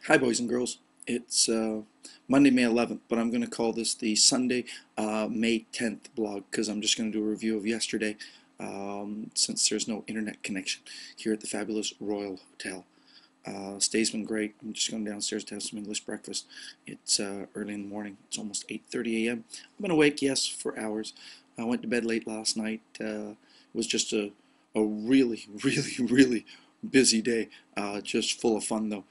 Hi, boys and girls. It's Monday, May 11th, but I'm going to call this the Sunday, May 10th blog because I'm just going to do a review of yesterday since there's no internet connection here at the fabulous Royal Hotel. Stay's been great. I'm just going downstairs to have some English breakfast. It's early in the morning. It's almost 8:30 a.m. I've been awake, yes, for hours. I went to bed late last night. It was just a really, really busy day, just full of fun though.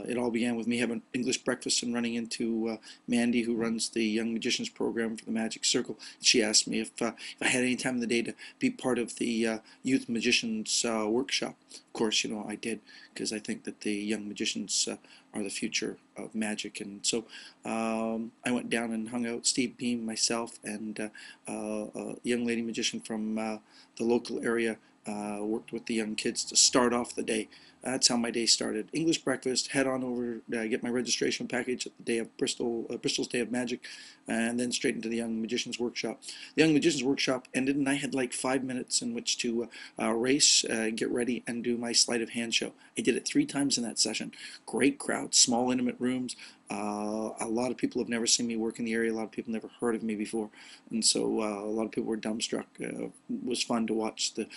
It all began with me having English breakfast and running into Mandy, who runs the Young Magicians program for the Magic Circle. She asked me if I had any time in the day to be part of the Youth Magicians workshop. Of course, I did because I think that the young magicians are the future of magic. And so I went down and hung out. Steve Beam, myself, and a young lady magician from the local area worked with the young kids to start off the day. That's how my day started. English breakfast, head on over, get my registration package at the day of Bristol's Day of Magic, and then straight into the Young Magicians Workshop. The Young Magicians Workshop ended, and I had like 5 minutes in which to race, get ready, and do my sleight of hand show. I did it 3 times in that session. Great crowd, small, intimate rooms. A lot of people have never seen me work in the area. A lot of people never heard of me before, and so a lot of people were dumbstruck. It was fun to watch the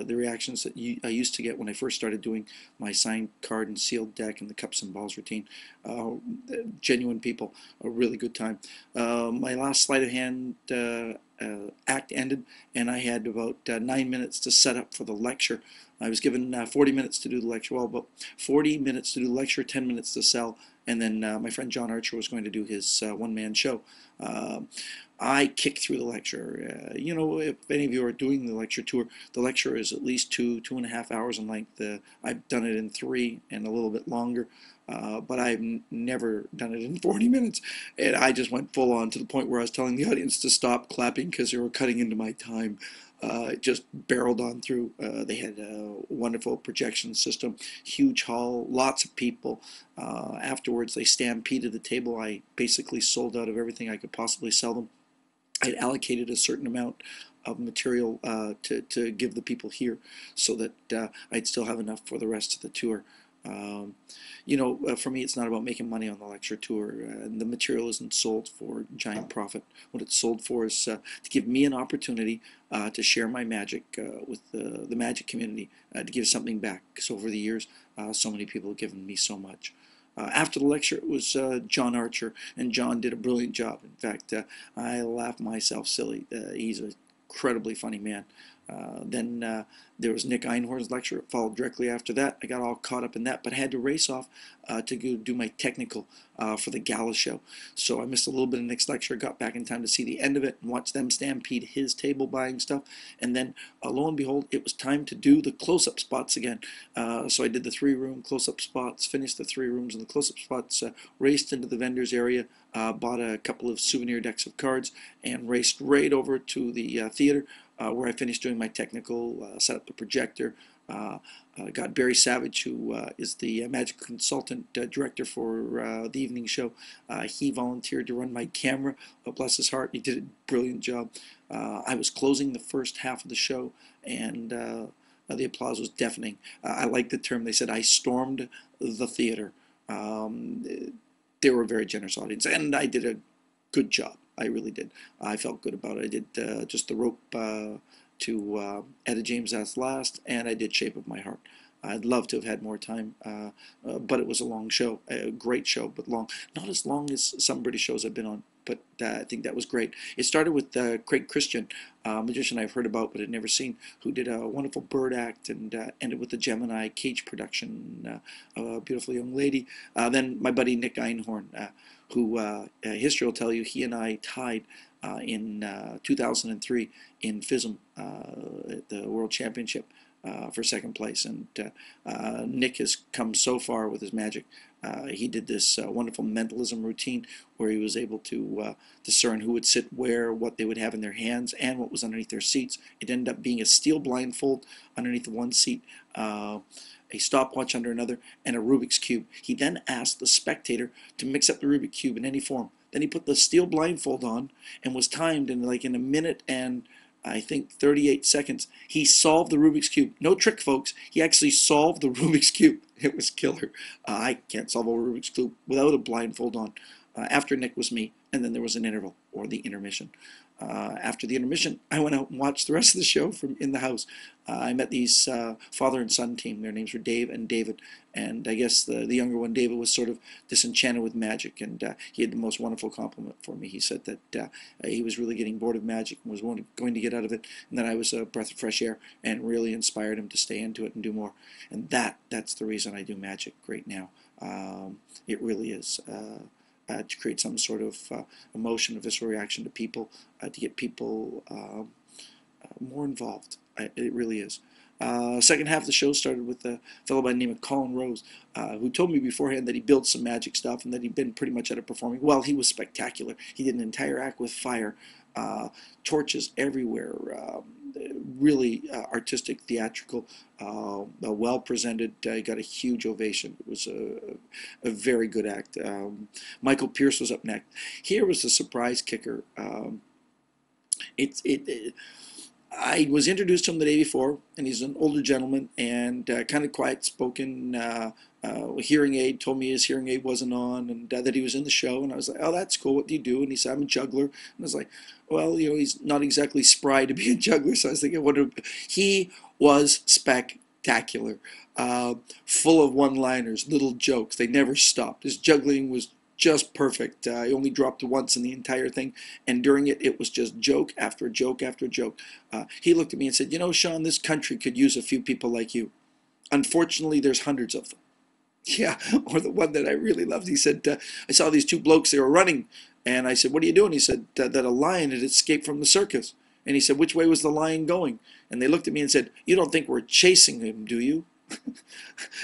reactions that I used to get when I first started doing my signed card and sealed deck and the cups and balls routine. Uh, Genuine people, a really good time. My last sleight of hand act ended, and I had about 9 minutes to set up for the lecture. I was given 40 minutes to do the lecture, well, about 40 minutes to do the lecture, 10 minutes to sell, and then my friend John Archer was going to do his one-man show. Uh, I kicked through the lecture. If any of you are doing the lecture tour, the lecture is at least 2.5 hours in length. I've done it in 3 and a little bit longer, but I've never done it in 40 minutes. And I just went full on to the point where I was telling the audience to stop clapping because they were cutting into my time. Just barreled on through. They had a wonderful projection system, huge hall, lots of people. Afterwards, they stampeded the table. I basically sold out of everything I could possibly sell them. I'd allocated a certain amount of material to give the people here so that I'd still have enough for the rest of the tour. For me, it's not about making money on the lecture tour. And the material isn't sold for giant profit. What it's sold for is to give me an opportunity to share my magic with the magic community, to give something back. Because over the years, so many people have given me so much. After the lecture, it was John Archer, and John did a brilliant job. In fact, I laughed myself silly. He's an incredibly funny man. Then there was Nick Einhorn's lecture. It followed directly after that. I got all caught up in that, but I had to race off to go do my technical for the gala show. So I missed a little bit of Nick's lecture. Got back in time to see the end of it and watch them stampede his table buying stuff. And then, lo and behold, it was time to do the close-up spots again. So I did the 3-room close-up spots, finished the 3 rooms and the close-up spots, raced into the vendors area, bought a couple of souvenir decks of cards, and raced right over to the theater where I finished doing my technical, set up the projector, got Barry Savage, who is the magic consultant director for the evening show. He volunteered to run my camera. Bless his heart, he did a brilliant job. I was closing the first half of the show, and the applause was deafening. I like the term. They said I stormed the theater. They were a very generous audience, and I did a good job. I really did. I felt good about it. I did just the rope to Etta James Asked Last, and I did Shape of My Heart. I'd love to have had more time, but it was a long show, a great show, but long. Not as long as some British shows I've been on, but I think that was great. It started with Craig Christian, a magician I've heard about but had never seen, who did a wonderful bird act, and ended with the Gemini cage production, a beautiful young lady. Then my buddy Nick Einhorn, who history will tell you he and I tied in 2003 in FISM at the World Championship for second place. And Nick has come so far with his magic. He did this wonderful mentalism routine where he was able to discern who would sit where, what they would have in their hands, and what was underneath their seats. It ended up being a steel blindfold underneath one seat, a stopwatch under another, and a Rubik's Cube. He then asked the spectator to mix up the Rubik's Cube in any form. Then he put the steel blindfold on and was timed in like in a minute and I think 38 seconds, he solved the Rubik's Cube. No trick, folks. He actually solved the Rubik's Cube. It was killer. I can't solve a Rubik's Cube without a blindfold on. After Nick was me, and then there was an interval, or the intermission. After the intermission, I went out and watched the rest of the show from in the house. I met these father and son team. Their names were Dave and David. And I guess the younger one, David, was sort of disenchanted with magic. And he had the most wonderful compliment for me. He said that he was really getting bored of magic and was going to get out of it. And that I was a breath of fresh air and really inspired him to stay into it and do more. And that's the reason I do magic right now. It really is. To create some sort of emotion, a visceral reaction to people, to get people more involved. It really is. Second half of the show started with a fellow by the name of Colin Rose, who told me beforehand that he built some magic stuff and that he'd been pretty much at it performing. Well, he was spectacular. He did an entire act with fire, torches everywhere, really artistic, theatrical, well presented. Got a huge ovation. It was a very good act. Michael Pierce was up next. Here was the surprise kicker. I was introduced to him the day before, and he's an older gentleman and kind of quiet-spoken. Hearing aid, told me his hearing aid wasn't on, and that he was in the show. And I was like, "Oh, that's cool. What do you do?" And he said, "I'm a juggler." And I was like, "Well, he's not exactly spry to be a juggler." So I was thinking, he was spectacular, full of one-liners, little jokes. They never stopped. His juggling was just perfect. He only dropped once in the entire thing, and during it, it was just joke after joke after joke. He looked at me and said, Shawn, this country could use a few people like you. Unfortunately, there's hundreds of them. Yeah, or the one that I really loved, he said, I saw these two blokes, they were running, and I said, what are you doing? He said, that a lion had escaped from the circus. And he said, which way was the lion going? And they looked at me and said, you don't think we're chasing him, do you?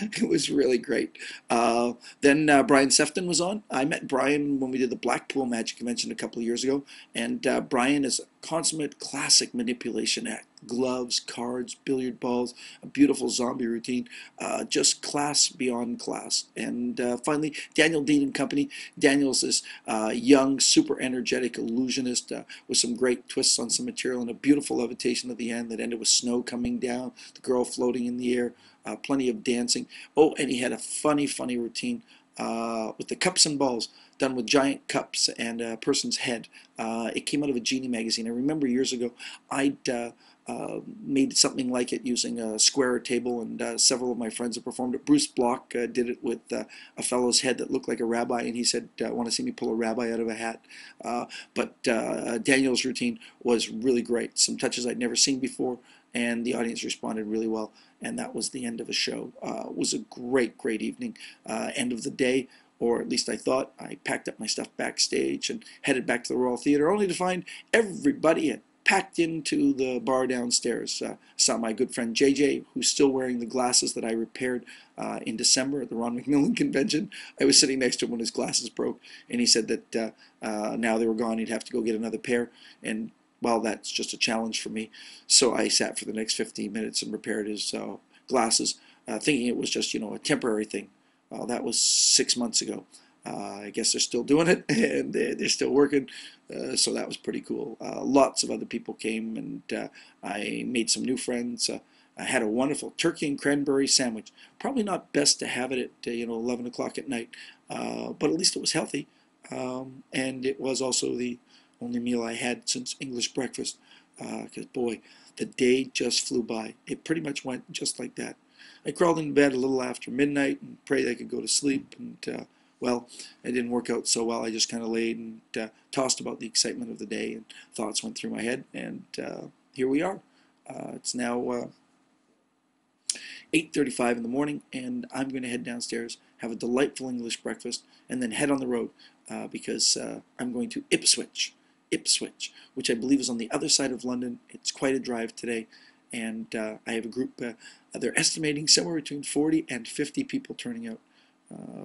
It was really great. Then Brian Sefton was on. I met Brian when we did the Blackpool Magic Convention a couple of years ago, and Brian is a consummate classic manipulation act. Gloves, cards, billiard balls, a beautiful zombie routine, just class beyond class. And finally, Daniel Dean and Company. Daniel's this young, super energetic illusionist with some great twists on some material and a beautiful levitation at the end that ended with snow coming down, the girl floating in the air. Plenty of dancing. Oh, and he had a funny routine with the cups and balls done with giant cups and a person's head. It came out of a Genie magazine. I remember years ago I'd made something like it using a square table, and several of my friends have performed it. Bruce Block did it with a fellow's head that looked like a rabbi, and he said, want to see me pull a rabbi out of a hat? But Daniel's routine was really great. Some touches I'd never seen before, and the audience responded really well. And that was the end of a show. It was a great evening. End of the day, or at least I thought. I packed up my stuff backstage and headed back to the Royal Theatre, only to find everybody had packed into the bar downstairs. Saw my good friend JJ, who's still wearing the glasses that I repaired in December at the Ron McMillan convention. I was sitting next to him when his glasses broke, and he said that now they were gone, he'd have to go get another pair. And well, that's just a challenge for me. So I sat for the next 15 minutes and repaired his glasses, thinking it was just, a temporary thing. That was 6 months ago. I guess they're still doing it, and they're still working. So that was pretty cool. Lots of other people came, and I made some new friends. I had a wonderful turkey and cranberry sandwich. Probably not best to have it at 11 o'clock at night, but at least it was healthy. And it was also the only meal I had since English breakfast, because boy, the day just flew by. It pretty much went just like that. I crawled into bed a little after midnight and prayed I could go to sleep, and well, it didn't work out so well. I just kind of laid and tossed about the excitement of the day, and thoughts went through my head, and here we are. It's now 8:35 in the morning, and I'm going to head downstairs, have a delightful English breakfast, and then head on the road because I'm going to Ipswich, which I believe is on the other side of London. It's quite a drive today, and I have a group, they're estimating somewhere between 40 and 50 people turning out.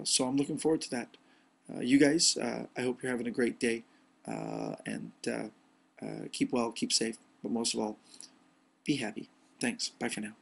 So I'm looking forward to that. You guys, I hope you're having a great day, and keep well, keep safe, but most of all, be happy. Thanks. Bye for now.